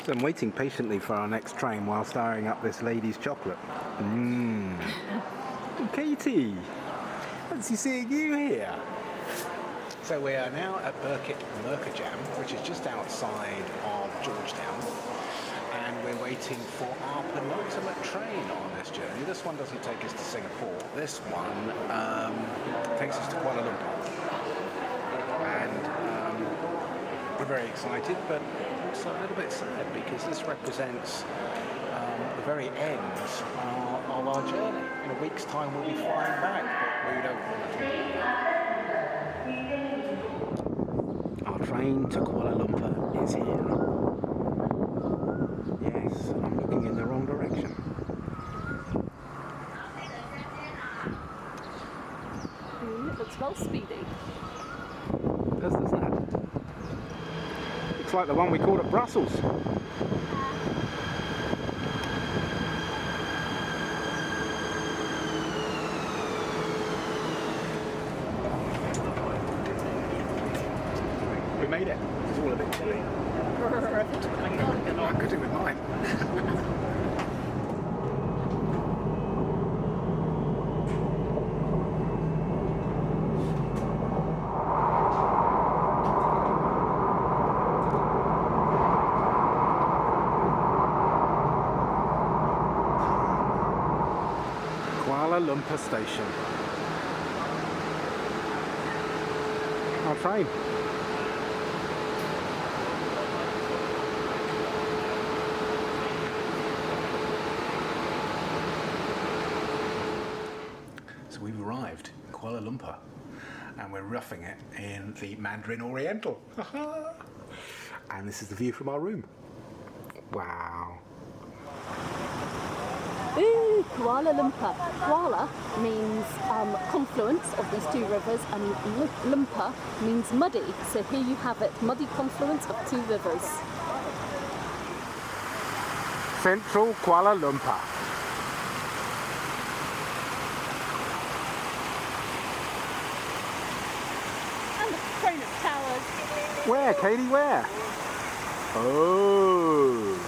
So I'm waiting patiently for our next train while staring up this lady's chocolate. Katie, fancy seeing you here. So we are now at Burkitt Merkajam, which is just outside of Georgetown, and we're waiting for our penultimate train on this journey. This one doesn't take us to Singapore. This one takes us to Kuala Lumpur. And we're very excited, but also a little bit sad because this represents the very end of our journey. In a week's time we'll be flying back, but we don't want to do that. Our train to Kuala Lumpur is here. Yes, I'm looking in the wrong direction. It looks well speedy. Doesn't that? Looks like the one we called at Brussels. We made it. It's all a bit chilly. I could do with mine. Kuala Lumpur station. Our train. So we've arrived in Kuala Lumpur and we're roughing it in the Mandarin Oriental. And this is the view from our room. Wow. Ooh, Kuala Lumpur. Kuala means confluence of these two rivers, and Lumpur means muddy. So here you have it, muddy confluence of two rivers. Central Kuala Lumpur. And the train of towers. Where, Katie, where? Oh.